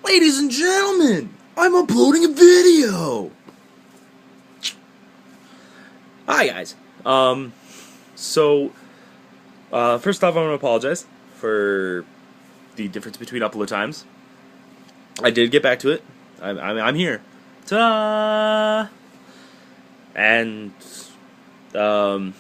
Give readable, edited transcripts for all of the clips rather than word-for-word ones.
Ladies and gentlemen, I'm uploading a video! Hi guys. First off, I want to apologize for the difference between upload times. I did get back to it. I'm here. Ta-da! And, yeah.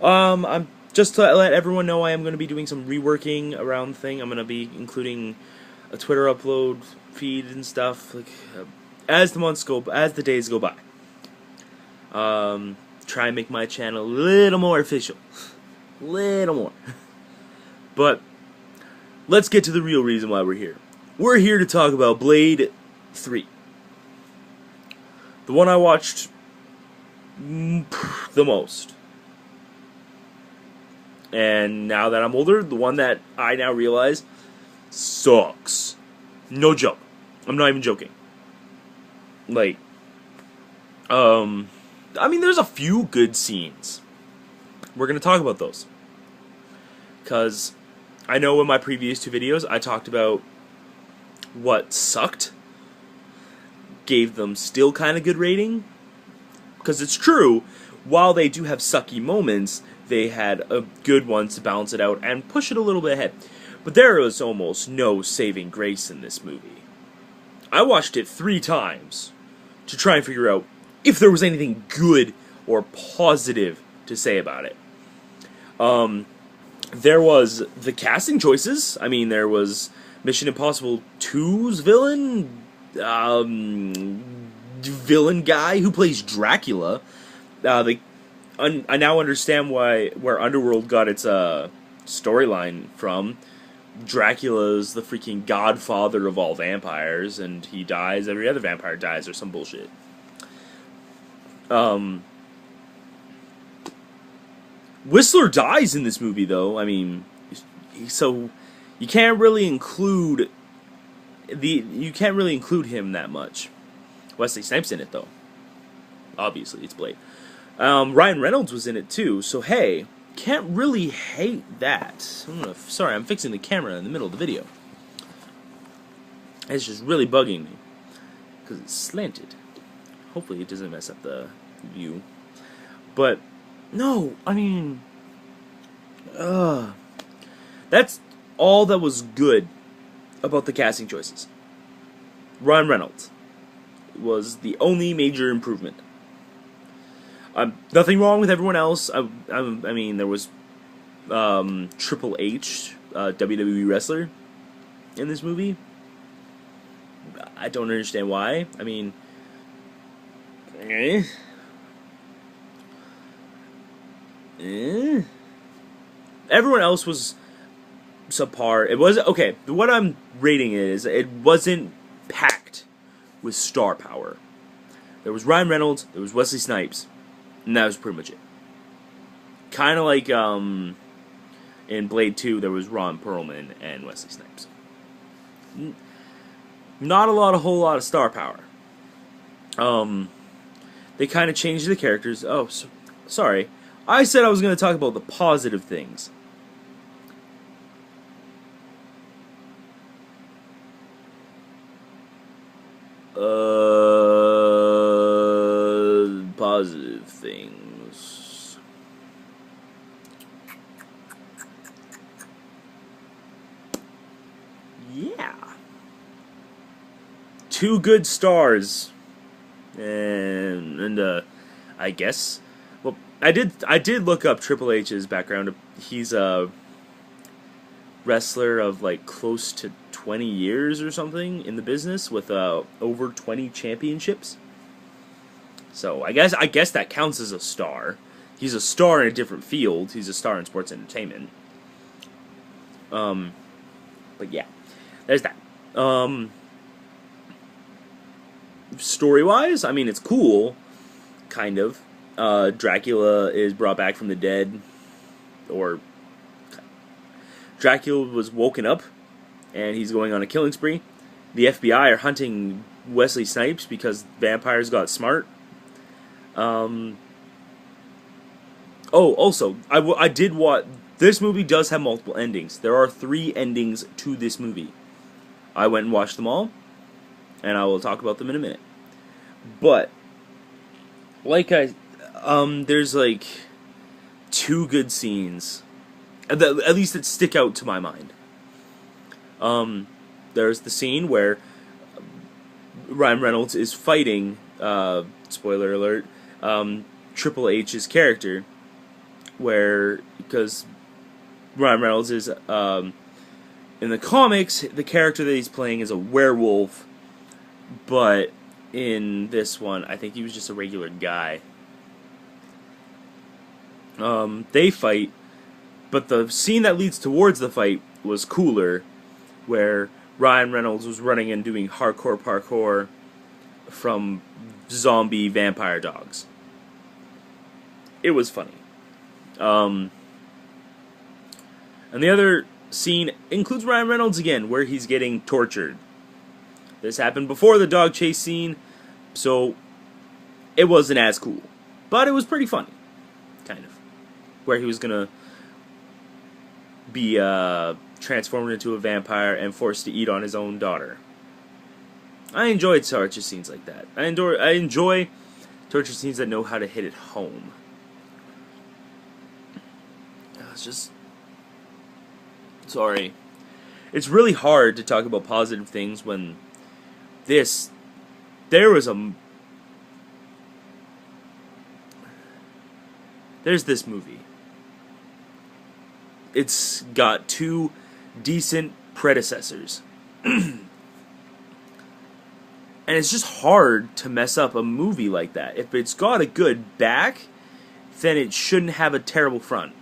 I'm just to let everyone know I am going to be doing some reworking around the thing. I'm going to be including a Twitter upload feed and stuff, like, as the days go by. Try and make my channel a little more official. Little more. But let's get to the real reason why we're here. We're here to talk about Blade 3. The one I watched the most. And now that I'm older, the one that I now realize sucks. No joke. I'm not even joking. Like, I mean, there's a few good scenes. We're going to talk about those. Because I know in my previous two videos, I talked about what sucked. Gave them still kind of good rating. Because it's true, while they do have sucky moments, they had good ones to balance it out and push it a little bit ahead. But there was almost no saving grace in this movie. I watched it 3 times to try and figure out if there was anything good or positive to say about it. There was the casting choices. I mean, there was Mission Impossible 2's villain guy who plays Dracula. I now understand where Underworld got its storyline from. Dracula's the freaking godfather of all vampires, and he dies, every other vampire dies, or some bullshit. Whistler dies in this movie, though. I mean, so you can't really include him that much. Wesley Snipes in it, though. Obviously, it's Blade. Ryan Reynolds was in it too, so hey, can't really hate that. Sorry, I'm fixing the camera in the middle of the video. It's just really bugging me because it's slanted. Hopefully, it doesn't mess up the view. But no, I mean, that's all that was good about the casting choices. Ryan Reynolds was the only major improvement. Nothing wrong with everyone else. I mean, there was Triple H, WWE wrestler, in this movie. I don't understand why. I mean, everyone else was subpar. It was okay. What I'm rating is it wasn't packed with star power. There was Ryan Reynolds. There was Wesley Snipes. And that was pretty much it. Kind of like in Blade 2, there was Ron Perlman and Wesley Snipes. Not a whole lot of star power. They kind of changed the characters. Oh, sorry. I said I was going to talk about the positive things. Positive things. Yeah. 2 good stars. And I guess, well, I did look up Triple H's background. He's a wrestler of like close to 20 years or something in the business with over 20 championships. So I guess that counts as a star. He's a star in a different field. He's a star in sports entertainment. But yeah, there's that. Story-wise, I mean, it's cool, kind of. Dracula is brought back from the dead, or Dracula was woken up, and he's going on a killing spree. The FBI are hunting Wesley Snipes because vampires got smart. Oh, also, I did This movie does have multiple endings. There are 3 endings to this movie. I went and watched them all, and I will talk about them in a minute. But, there's like 2 good scenes, at least that stick out to my mind. There's the scene where Ryan Reynolds is fighting, spoiler alert, Triple H's character, because Ryan Reynolds is, in the comics, the character that he's playing is a werewolf, but in this one, I think he was just a regular guy. They fight, but the scene that leads towards the fight was cooler, where Ryan Reynolds was running and doing hardcore parkour from zombie vampire dogs. It was funny. And the other scene includes Ryan Reynolds again, where he's getting tortured. This happened before the dog chase scene, so it wasn't as cool. But it was pretty funny, kind of. Where he was gonna be transformed into a vampire and forced to eat on his own daughter. I enjoyed torture scenes like that. I enjoy torture scenes that know how to hit it home. It's just... Sorry. It's really hard to talk about positive things when there's this movie. It's got 2 decent predecessors. And it's just hard to mess up a movie like that. If it's got a good back, then it shouldn't have a terrible front.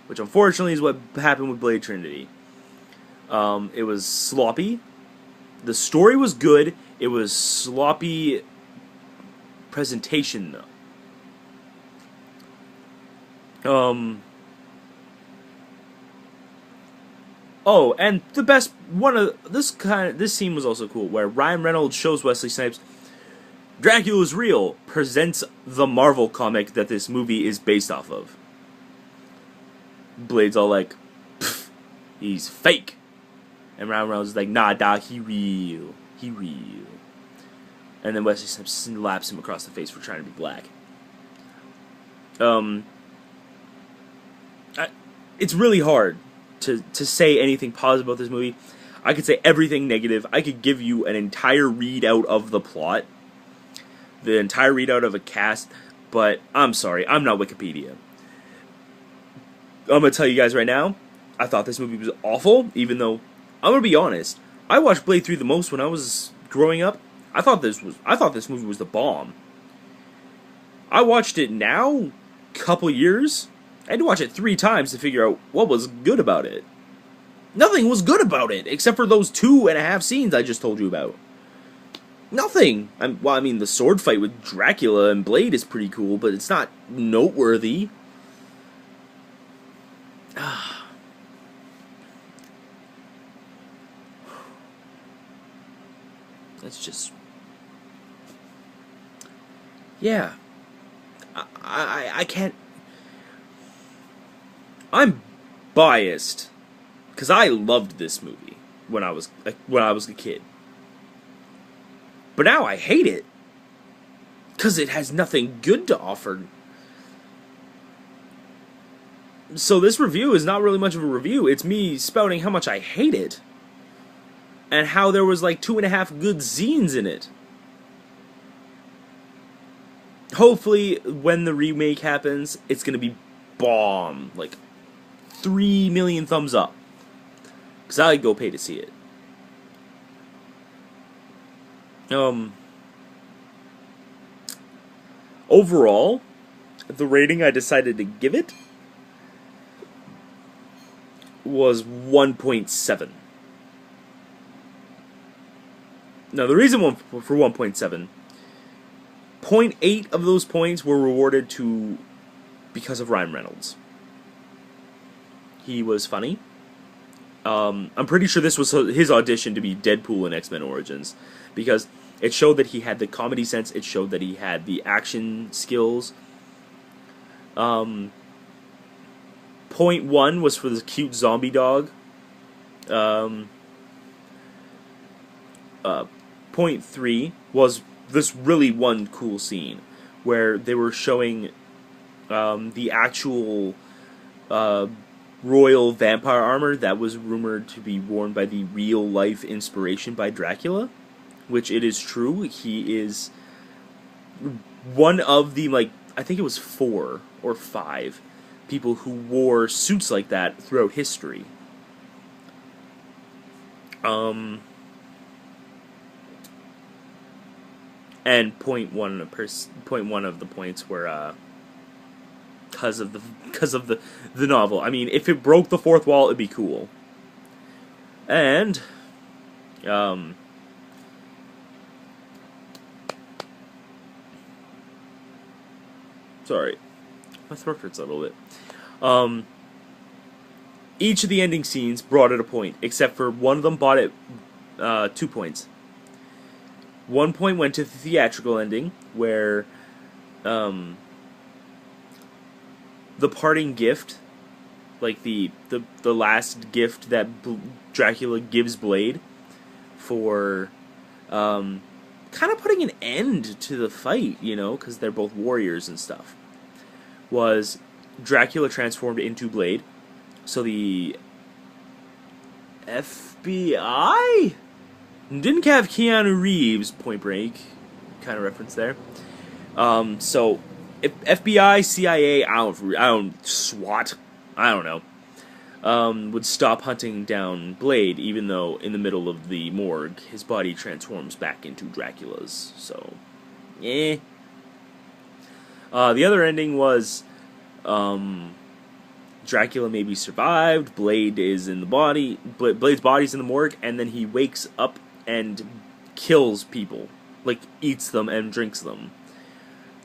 Which unfortunately is what happened with Blade Trinity. It was sloppy. The story was good. It was sloppy presentation, though. Oh, and the best this scene was also cool, where Ryan Reynolds shows Wesley Snipes Dracula is real, presents the Marvel comic that this movie is based off of. Blade's all like, he's fake. And Ryan Reynolds is like, nah, dog, he real. He real. And then Wesley Snipes slaps him across the face for trying to be black. It's really hard to say anything positive about this movie. I could say everything negative. I could give you an entire readout of the plot, the entire readout of a cast, but I'm sorry, I'm not Wikipedia. I'm going to tell you guys right now, I thought this movie was awful, even though, I'm going to be honest, I watched Blade 3 the most when I was growing up. I thought this movie was the bomb. I watched it now, couple years. I had to watch it 3 times to figure out what was good about it. Nothing was good about it, except for those 2.5 scenes I just told you about. Nothing. I mean, the sword fight with Dracula and Blade is pretty cool, but it's not noteworthy. That's just... Yeah. I can't... I'm biased, because I loved this movie when I was a kid. But now I hate it, because it has nothing good to offer. So this review is not really much of a review. It's me spouting how much I hate it, and how there was like 2.5 good scenes in it. Hopefully, when the remake happens, it's gonna be bomb. Like, 3 million thumbs up. Because I'd go pay to see it. Overall, the rating I decided to give it was 1.7. Now, the reason for 1.7, 0.8 of those points were rewarded because of Ryan Reynolds. He was funny. I'm pretty sure this was his audition to be Deadpool in X-Men Origins, because it showed that he had the comedy sense, it showed that he had the action skills. 0.8 .1 was for the cute zombie dog. .3 was this really one cool scene where they were showing the actual royal vampire armor that was rumored to be worn by the real-life inspiration by Dracula, which it is true. He is one of the, like, I think it was 4 or 5 people who wore suits like that throughout history. And point one of the points were because of the novel. I mean, if it broke the fourth wall, it'd be cool. And sorry, my throat hurts a little bit. Each of the ending scenes brought it a point, except for one of them bought it 2 points. 1 point went to the theatrical ending, where the parting gift, like the last gift that Dracula gives Blade for kind of putting an end to the fight, you know, because they're both warriors and stuff, was Dracula transformed into Blade. So the FBI didn't have Keanu Reeves, Point Break kind of reference there. So if FBI, CIA, SWAT, I don't know, would stop hunting down Blade, even though in the middle of the morgue his body transforms back into Dracula's. So, The other ending was Dracula maybe survived, Blade is in the body, Blade's body's in the morgue, and then he wakes up and kills people, like eats them and drinks them,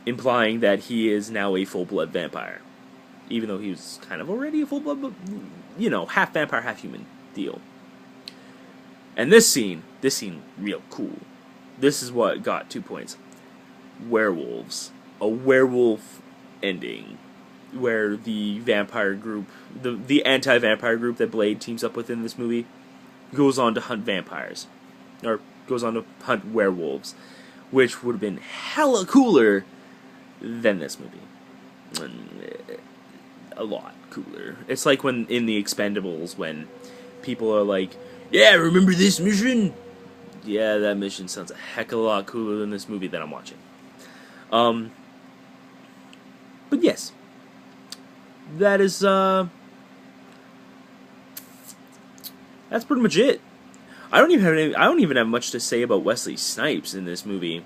implying that he is now a full-blood vampire, even though he was kind of already a full-blood, but, you know, half vampire, half human deal. And this scene, real cool. This is what got 2 points. Werewolves. A werewolf ending, where the vampire group, the anti-vampire group that Blade teams up with in this movie, goes on to hunt vampires. Or goes on to hunt werewolves, which would have been hella cooler than this movie. A lot cooler. It's like when in the Expendables, when people are like, yeah, remember this mission? Yeah, that mission sounds a heck of a lot cooler than this movie that I'm watching. But yes, that is, that's pretty much it. I don't even have much to say about Wesley Snipes in this movie.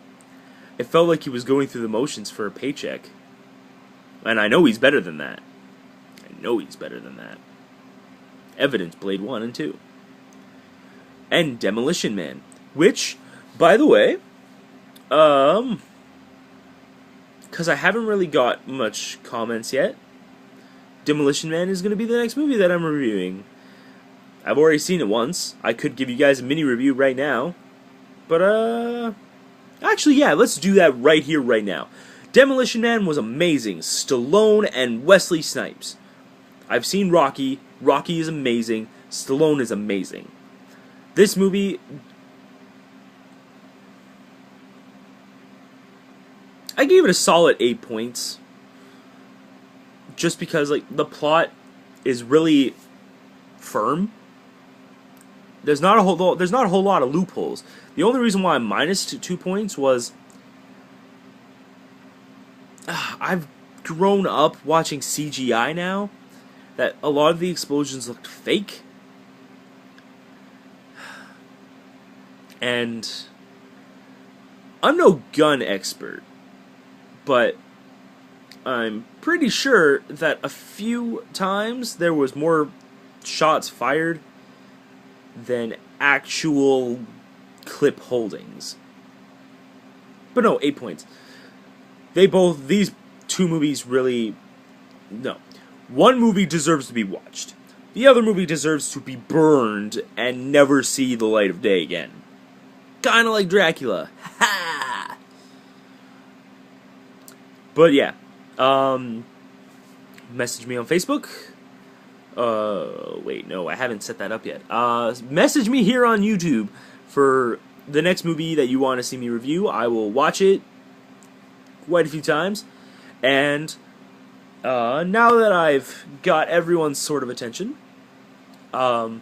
It felt like he was going through the motions for a paycheck. And I know he's better than that. Evidence, Blade 1 and 2. And Demolition Man. Which, by the way, because I haven't really got much comments yet, Demolition Man is going to be the next movie that I'm reviewing. I've already seen it once. I could give you guys a mini review right now. But, actually, yeah, let's do that right here, right now. Demolition Man was amazing. Stallone and Wesley Snipes. I've seen Rocky. Rocky is amazing. Stallone is amazing. This movie, I gave it a solid 8 points. Just because, like, the plot is really firm. There's not a whole lot of loopholes. The only reason why I'm minus 2 points was I've grown up watching CGI now, that a lot of the explosions looked fake. And I'm no gun expert, but I'm pretty sure that a few times there was more shots fired than actual clip holdings. But no, 8 points. These two movies really, no. One movie deserves to be watched. The other movie deserves to be burned and never see the light of day again. Kinda like Dracula. Ha! But yeah, message me on Facebook. Wait, no, I haven't set that up yet. Message me here on YouTube for the next movie that you want to see me review. I will watch it quite a few times. And now that I've got everyone's sort of attention, I'm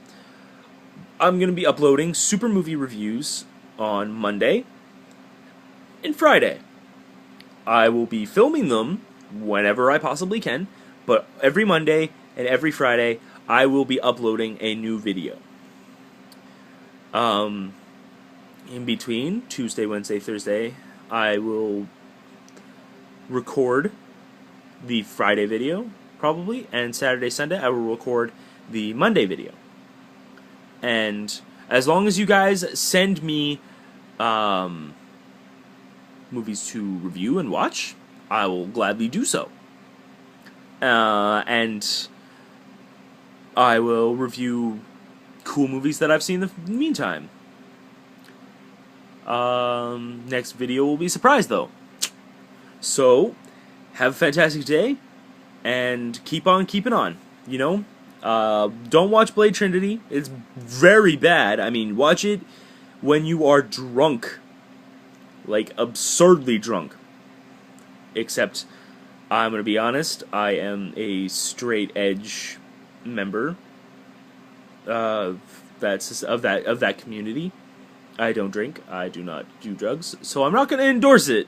going to be uploading SUPERMovie reviews on Monday and Friday. I will be filming them whenever I possibly can, but every Monday and every Friday I will be uploading a new video. In between, Tuesday, Wednesday, Thursday, I will record the Friday video, probably, and Saturday, Sunday, I will record the Monday video. And as long as you guys send me movies to review and watch, I will gladly do so. And I will review cool movies that I've seen in the meantime. Next video will be a surprise, though. So, have a fantastic day, and keep on keeping on, you know? Don't watch Blade Trinity. It's very bad. I mean, watch it when you are drunk. Like, absurdly drunk. Except, I'm gonna be honest, I am a straight edge member of that community. I don't drink. I do not do drugs. So I'm not gonna endorse it.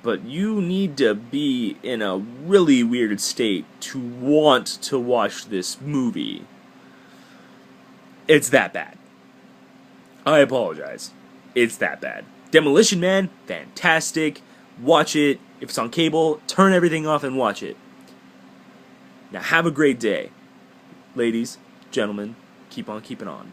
But you need to be in a really weird state to want to watch this movie. It's that bad. I apologize. It's that bad. Demolition Man, fantastic. Watch it. If it's on cable, turn everything off and watch it. Now have a great day. Ladies, gentlemen, keep on keeping on.